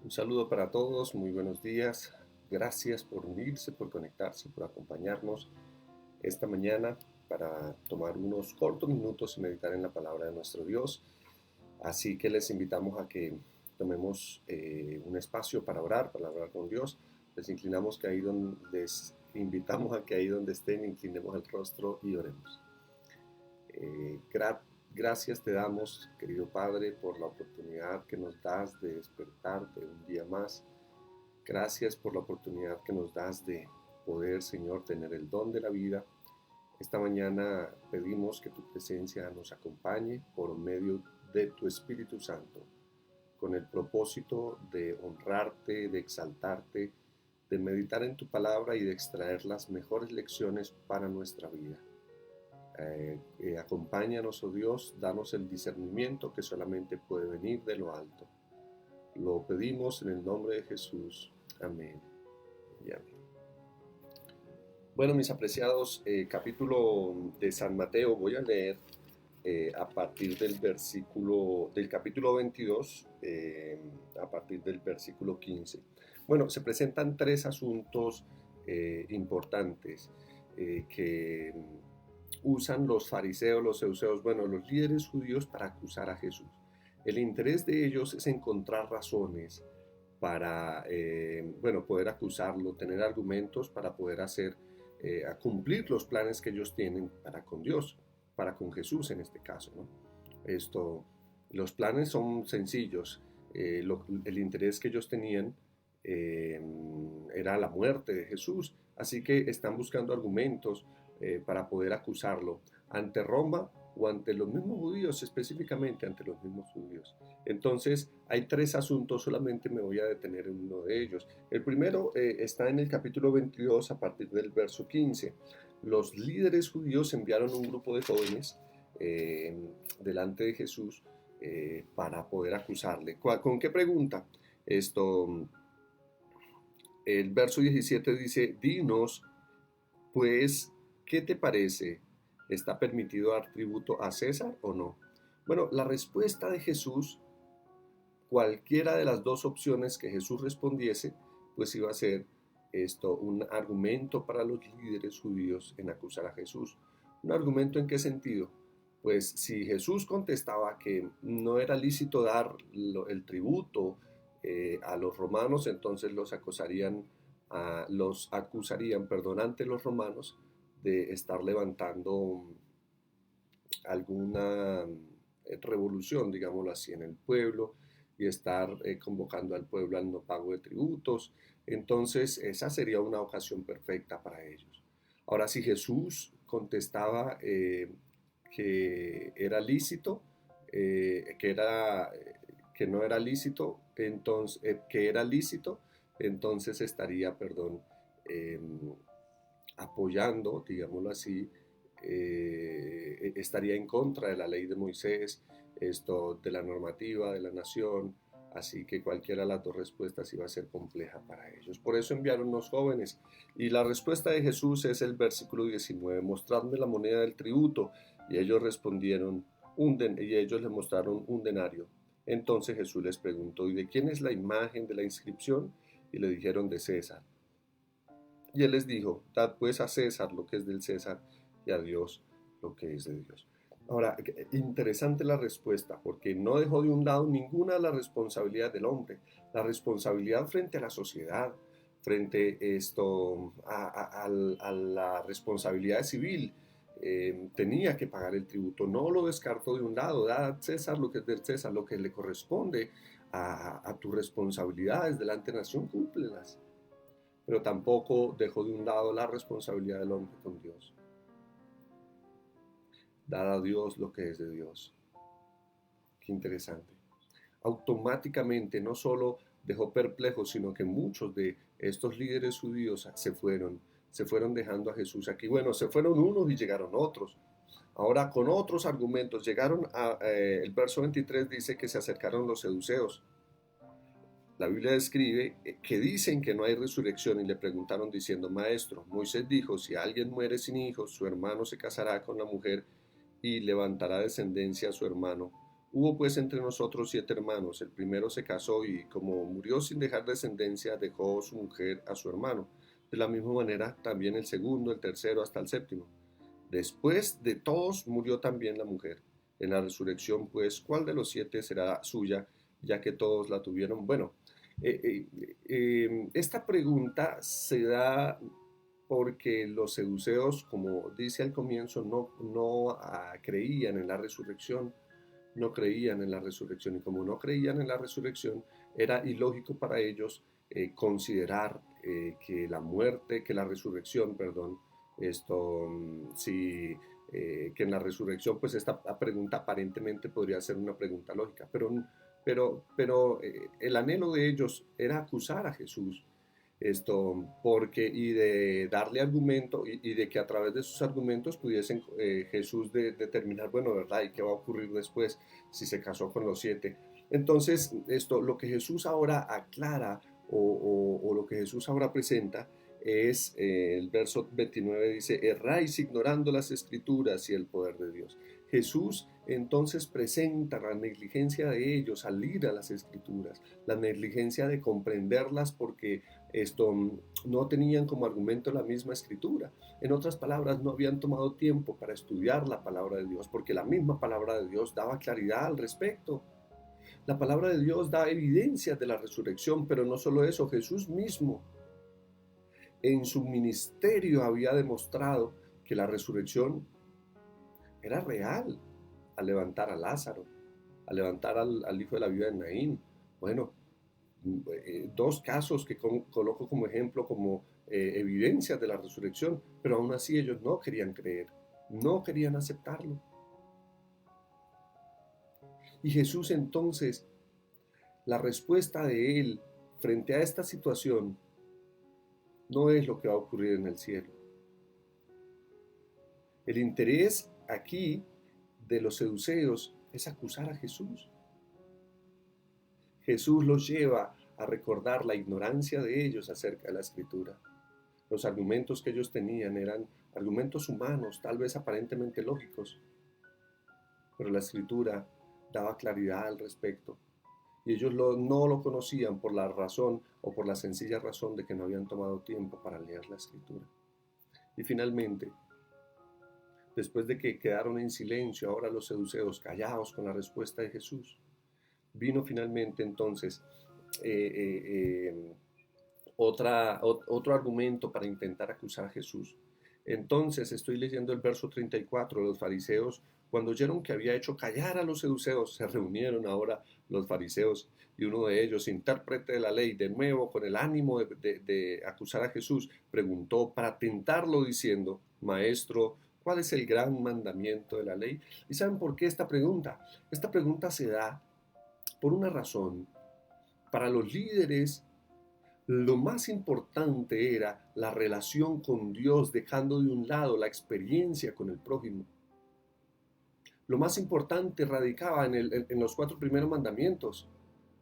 Un saludo para todos, muy buenos días. Gracias por unirse, por conectarse, por acompañarnos esta mañana para tomar unos cortos minutos y meditar en la palabra de nuestro Dios. Así que les invitamos a que tomemos un espacio para hablar con Dios. Les invitamos a que ahí donde estén inclinemos el rostro y oremos. Eh, gra- Gracias te damos, querido Padre, por la oportunidad que nos das de despertarte un día más. Gracias por la oportunidad que nos das de poder, Señor, tener el don de la vida. Esta mañana pedimos que tu presencia nos acompañe por medio de tu Espíritu Santo, con el propósito de honrarte, de exaltarte, de meditar en tu palabra y de extraer las mejores lecciones para nuestra vida. Acompáñanos, oh Dios, danos el discernimiento que solamente puede venir de lo alto. Lo pedimos en el nombre de Jesús. Amén y amén. Bueno, mis apreciados, capítulo de San Mateo, voy a leer a partir del capítulo 22, a partir del versículo 15. Bueno, se presentan tres asuntos importantes que usan los fariseos, los saduceos, bueno, los líderes judíos para acusar a Jesús. El interés de ellos es encontrar razones para, bueno, poder acusarlo, tener argumentos para poder a cumplir los planes que ellos tienen para con Dios, para con Jesús en este caso, ¿no? Los planes son sencillos. El interés que ellos tenían eh, era la muerte de Jesús, así que están buscando argumentos para poder acusarlo ante Roma o ante los mismos judíos, específicamente ante los mismos judíos. Entonces, hay tres asuntos, solamente me voy a detener en uno de ellos. El primero está en el capítulo 22 a partir del verso 15. Los líderes judíos enviaron un grupo de jóvenes eh, delante de Jesús para poder acusarle. ¿Con qué pregunta? El verso 17 dice, dinos, pues, ¿qué te parece? ¿Está permitido dar tributo a César o no? Bueno, la respuesta de Jesús, cualquiera de las dos opciones que Jesús respondiese, pues iba a ser un argumento para los líderes judíos en acusar a Jesús. ¿Un argumento en qué sentido? Pues si Jesús contestaba que no era lícito dar el tributo a los romanos, entonces los acusarían, perdón, ante los romanos de estar levantando alguna revolución, digámoslo así, en el pueblo y estar convocando al pueblo al no pago de tributos. Entonces, esa sería una ocasión perfecta para ellos. Ahora, si Jesús contestaba que era lícito, que no era lícito, entonces, que era lícito, entonces estaría, perdón, eh, apoyando, digámoslo así, estaría en contra de la ley de Moisés, de la normativa de la nación, así que cualquiera de las dos respuestas iba a ser compleja para ellos. Por eso enviaron los jóvenes. Y la respuesta de Jesús es el versículo 19, mostradme la moneda del tributo. Y ellos respondieron, y ellos le mostraron un denario. Entonces Jesús les preguntó, ¿y de quién es la imagen de la inscripción? Y le dijeron, de César. Y él les dijo, dad pues a César lo que es del César y a Dios lo que es de Dios. Ahora, interesante la respuesta, porque no dejó de un lado ninguna de las responsabilidades del hombre. La responsabilidad frente a la sociedad, frente a la responsabilidad civil, tenía que pagar el tributo. No lo descartó de un lado, da a César lo que es del César, lo que le corresponde a tus responsabilidades delante de la nación, cúmplelas, pero tampoco dejó de un lado la responsabilidad del hombre con Dios. Dar a Dios lo que es de Dios. Qué interesante. Automáticamente no solo dejó perplejos, sino que muchos de estos líderes judíos se fueron dejando a Jesús aquí. Bueno, se fueron unos y llegaron otros. Ahora con otros argumentos llegaron el verso 23 dice que se acercaron los seduceos. La Biblia describe que dicen que no hay resurrección y le preguntaron diciendo, maestro, Moisés dijo, si alguien muere sin hijos, su hermano se casará con la mujer y levantará descendencia a su hermano. Hubo pues entre nosotros 7 hermanos. El primero se casó y como murió sin dejar descendencia, dejó su mujer a su hermano. De la misma manera también el segundo, el tercero, hasta el séptimo. Después de todos murió también la mujer. En la resurrección, pues, ¿cuál de los 7 será suya, ya que todos la tuvieron? Bueno, esta pregunta se da porque los seduceos, como dice al comienzo, no creían en la resurrección, no creían en la resurrección, y como no creían en la resurrección, era ilógico para ellos considerar que la resurrección, perdón, si que en la resurrección, pues esta pregunta aparentemente podría ser una pregunta lógica, pero el anhelo de ellos era acusar a Jesús, porque y de darle argumento y de que a través de sus argumentos pudiesen Jesús determinar, bueno, ¿verdad? ¿Y qué va a ocurrir después si se casó con los 7? Entonces, lo que Jesús ahora aclara o lo que Jesús ahora presenta es el verso 29 dice, erráis ignorando las escrituras y el poder de Dios. Jesús entonces presenta la negligencia de ellos al ir a las escrituras, la negligencia de comprenderlas porque no tenían como argumento la misma escritura. En otras palabras, no habían tomado tiempo para estudiar la palabra de Dios, porque la misma palabra de Dios daba claridad al respecto. La palabra de Dios da evidencias de la resurrección, pero no solo eso, Jesús mismo en su ministerio había demostrado que la resurrección era real, al levantar a Lázaro, al levantar al hijo de la viuda de Naín. Bueno, 2 casos que coloco como ejemplo, como evidencias de la resurrección, pero aún así ellos no querían creer, no querían aceptarlo. Y Jesús entonces, la respuesta de él frente a esta situación no es lo que va a ocurrir en el cielo. El interés aquí de los seduceos es acusar a Jesús. Jesús los lleva a recordar la ignorancia de ellos acerca de la escritura. Los argumentos que ellos tenían eran argumentos humanos, tal vez aparentemente lógicos, pero la escritura daba claridad al respecto. Y ellos no lo conocían por la razón o por la sencilla razón de que no habían tomado tiempo para leer la escritura. Y finalmente, después de que quedaron en silencio, ahora los seduceos callados con la respuesta de Jesús, vino finalmente entonces otro argumento para intentar acusar a Jesús. Entonces estoy leyendo el verso 34. Los fariseos, cuando oyeron que había hecho callar a los seduceos, se reunieron ahora los fariseos y uno de ellos, intérprete de la ley, de nuevo con el ánimo de acusar a Jesús, preguntó para tentarlo diciendo, Maestro, ¿cuál es el gran mandamiento de la ley? ¿Y saben por qué esta pregunta? Esta pregunta se da por una razón. Para los líderes, lo más importante era la relación con Dios, dejando de un lado la experiencia con el prójimo. Lo más importante radicaba en los 4 primeros mandamientos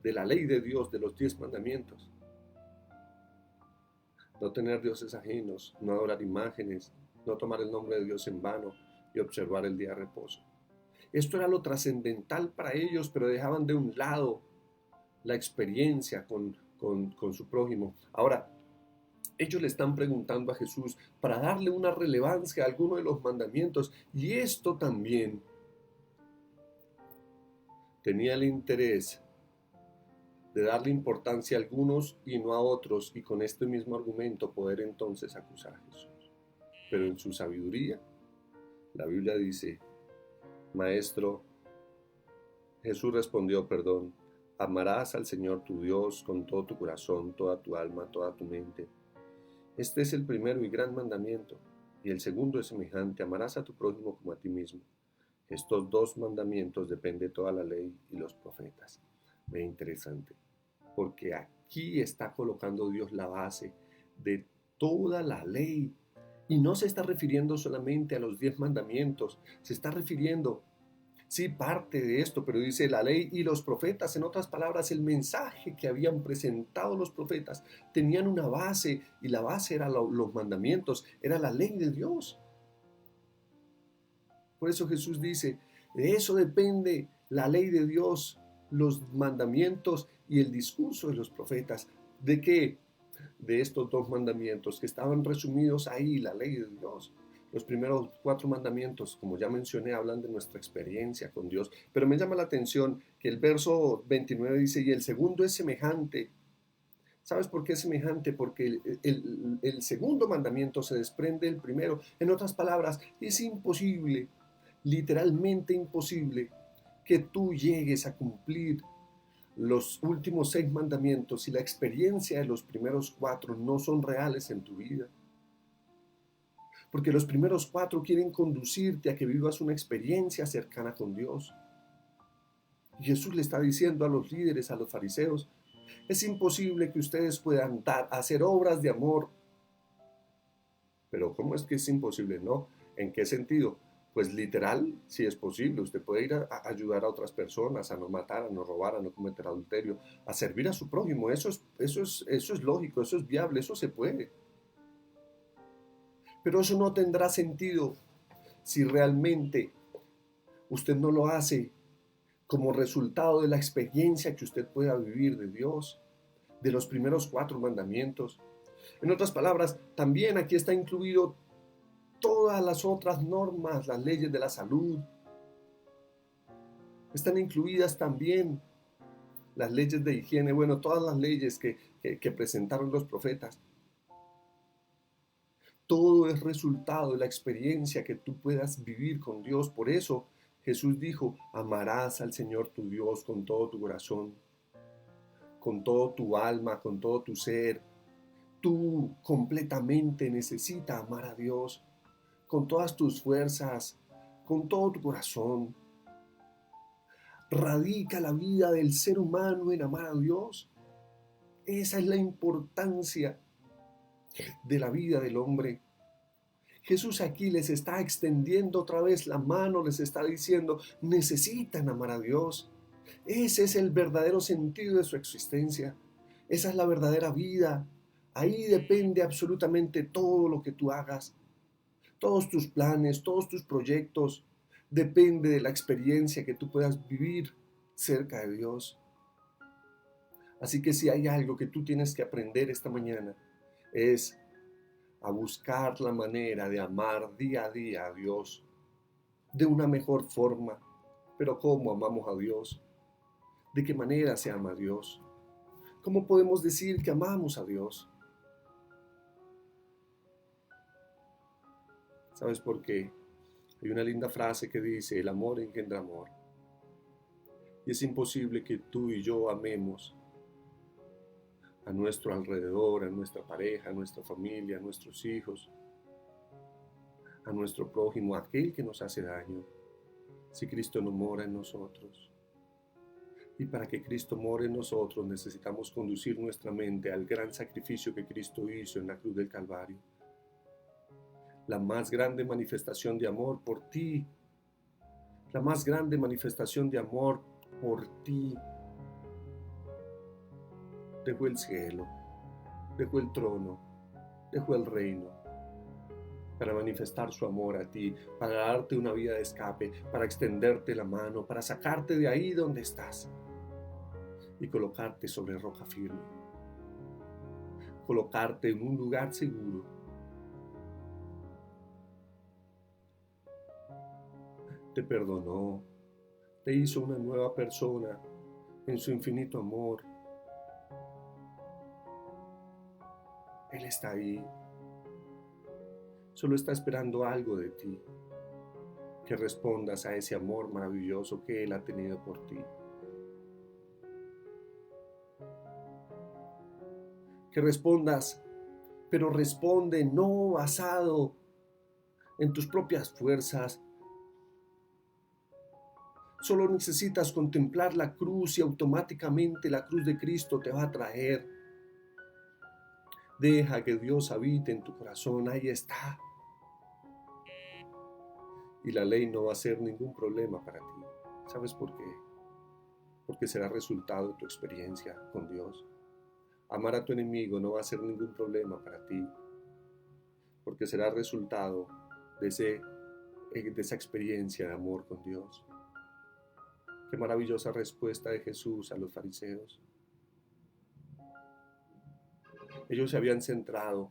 de la ley de Dios, de los 10 mandamientos. No tener dioses ajenos, no adorar imágenes, no tomar el nombre de Dios en vano y observar el día de reposo. Esto era lo trascendental para ellos, pero dejaban de un lado la experiencia con su prójimo. Ahora, ellos le están preguntando a Jesús para darle una relevancia a alguno de los mandamientos, y esto también tenía el interés de darle importancia a algunos y no a otros, y con este mismo argumento poder entonces acusar a Jesús. Pero en su sabiduría, la Biblia dice, Maestro, Jesús respondió, amarás al Señor tu Dios con todo tu corazón, toda tu alma, toda tu mente. Este es el primero y gran mandamiento, y el segundo es semejante, amarás a tu prójimo como a ti mismo. Estos 2 mandamientos depende toda la ley y los profetas. Muy interesante, porque aquí está colocando Dios la base de toda la ley, y no se está refiriendo solamente a los 10 mandamientos, se está refiriendo sí, parte de esto, pero dice la ley y los profetas, en otras palabras, el mensaje que habían presentado los profetas tenían una base, y la base eran los mandamientos, era la ley de Dios. Por eso Jesús dice, de eso depende la ley de Dios, los mandamientos y el discurso de los profetas. ¿De qué? De estos dos mandamientos que estaban resumidos ahí, la ley de Dios. Los primeros 4 mandamientos, como ya mencioné, hablan de nuestra experiencia con Dios, pero me llama la atención que el verso 29 dice, y el segundo es semejante. ¿Sabes por qué es semejante? Porque el segundo mandamiento se desprende del primero. En otras palabras, es imposible, literalmente imposible, que tú llegues a cumplir los últimos 6 mandamientos si la experiencia de los primeros 4 no son reales en tu vida. Porque los primeros 4 quieren conducirte a que vivas una experiencia cercana con Dios. Y Jesús le está diciendo a los líderes, a los fariseos, es imposible que ustedes puedan hacer obras de amor. Pero ¿cómo es que es imposible? ¿No? ¿En qué sentido? Pues literal, sí es posible. Usted puede ir a ayudar a otras personas, a no matar, a no robar, a no cometer adulterio, a servir a su prójimo. Eso es lógico, eso es viable, eso se puede. Pero eso no tendrá sentido si realmente usted no lo hace como resultado de la experiencia que usted pueda vivir de Dios, de los primeros 4 mandamientos. En otras palabras, también aquí está incluido todas las otras normas, las leyes de la salud. Están incluidas también las leyes de higiene, bueno, todas las leyes que presentaron los profetas. Todo es resultado de la experiencia que tú puedas vivir con Dios. Por eso Jesús dijo, amarás al Señor tu Dios con todo tu corazón, con todo tu alma, con todo tu ser. Tú completamente necesitas amar a Dios con todas tus fuerzas, con todo tu corazón. Radica la vida del ser humano en amar a Dios. Esa es la importancia de la vida del hombre. Jesús aquí les está extendiendo otra vez la mano, les está diciendo, necesitan amar a Dios. Ese es el verdadero sentido de su existencia. Esa es la verdadera vida. Ahí depende absolutamente todo lo que tú hagas. Todos tus planes, todos tus proyectos, depende de la experiencia que tú puedas vivir cerca de Dios. Así que si hay algo que tú tienes que aprender esta mañana, es a buscar la manera de amar día a día a Dios de una mejor forma. Pero ¿cómo amamos a Dios? ¿De qué manera se ama a Dios? ¿Cómo podemos decir que amamos a Dios? ¿Sabes por qué? Hay una linda frase que dice, el amor engendra amor. Y es imposible que tú y yo amemos a nuestro alrededor, a nuestra pareja, a nuestra familia, a nuestros hijos, a nuestro prójimo, a aquel que nos hace daño, si Cristo no mora en nosotros. Y para que Cristo more en nosotros necesitamos conducir nuestra mente al gran sacrificio que Cristo hizo en la cruz del Calvario. La más grande manifestación de amor por ti, la más grande manifestación de amor por ti. Dejó el cielo, dejó el trono, dejó el reino para manifestar su amor a ti, para darte una vía de escape, para extenderte la mano, para sacarte de ahí donde estás y colocarte sobre roca firme, colocarte en un lugar seguro. Te perdonó, te hizo una nueva persona en su infinito amor. Él está ahí. Solo está esperando algo de ti, que respondas a ese amor maravilloso que Él ha tenido por ti. Que respondas, pero responde no basado en tus propias fuerzas. Solo necesitas contemplar la cruz y automáticamente la cruz de Cristo te va a traer. Deja que Dios habite en tu corazón, ahí está. Y la ley no va a ser ningún problema para ti. ¿Sabes por qué? Porque será resultado de tu experiencia con Dios. Amar a tu enemigo no va a ser ningún problema para ti, porque será resultado de esa experiencia de amor con Dios. Qué maravillosa respuesta de Jesús a los fariseos. Ellos se habían centrado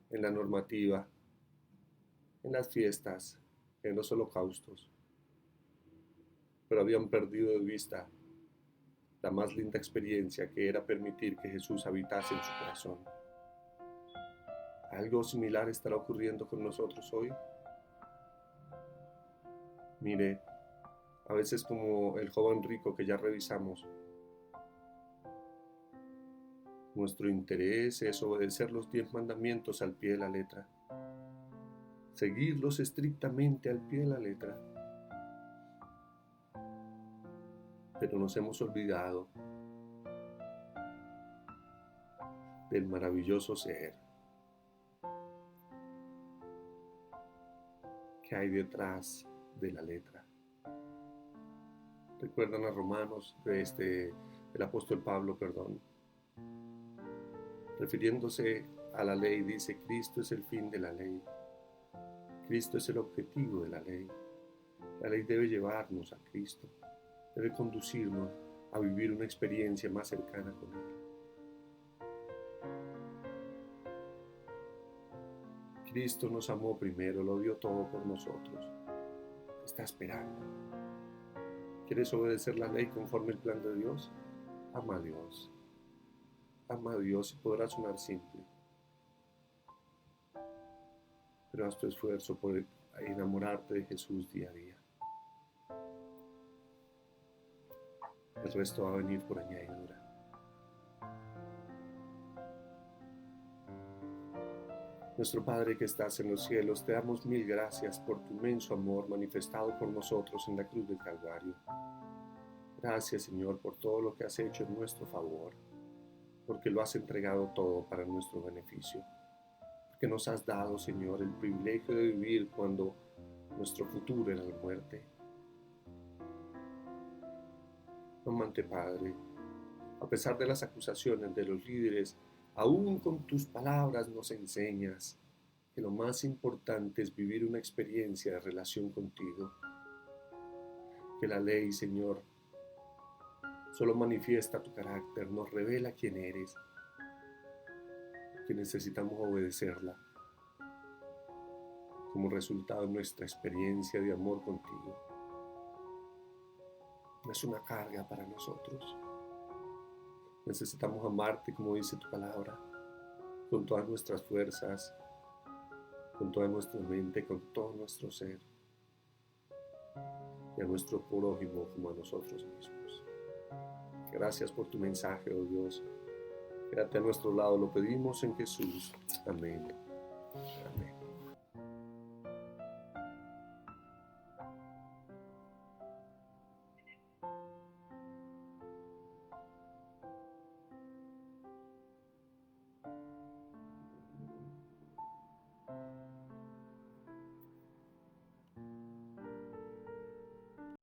en la normativa, en las fiestas, en los holocaustos, pero habían perdido de vista la más linda experiencia, que era permitir que Jesús habitase en su corazón. ¿Algo similar estará ocurriendo con nosotros hoy? Mire, a veces como el joven rico que ya revisamos, nuestro interés es obedecer los 10 mandamientos al pie de la letra, seguirlos estrictamente al pie de la letra, pero nos hemos olvidado del maravilloso ser que hay detrás de la letra. ¿Recuerdan a Romanos, el apóstol Pablo, refiriéndose a la ley, dice: Cristo es el fin de la ley, Cristo es el objetivo de la ley. La ley debe llevarnos a Cristo, debe conducirnos a vivir una experiencia más cercana con Él. Cristo nos amó primero, lo dio todo por nosotros. Está esperando. ¿Quieres obedecer la ley conforme el plan de Dios? Ama a Dios. Ama a Dios, y podrá sonar simple, pero haz tu esfuerzo por enamorarte de Jesús día a día. El resto va a venir por añadidura. Nuestro Padre que estás en los cielos, te damos mil gracias por tu inmenso amor manifestado por nosotros en la cruz del Calvario. Gracias, Señor, por todo lo que has hecho en nuestro favor, porque lo has entregado todo para nuestro beneficio, porque nos has dado, Señor, el privilegio de vivir cuando nuestro futuro era la muerte. Amante Padre, a pesar de las acusaciones de los líderes, aún con tus palabras nos enseñas que lo más importante es vivir una experiencia de relación contigo, que la ley, Señor, solo manifiesta tu carácter, nos revela quién eres, que necesitamos obedecerla como resultado de nuestra experiencia de amor contigo. No es una carga para nosotros. Necesitamos amarte, como dice tu palabra, con todas nuestras fuerzas, con toda nuestra mente, con todo nuestro ser, y a nuestro prójimo como a nosotros mismos. Gracias por tu mensaje, oh Dios. Quédate a nuestro lado, lo pedimos en Jesús. Amén.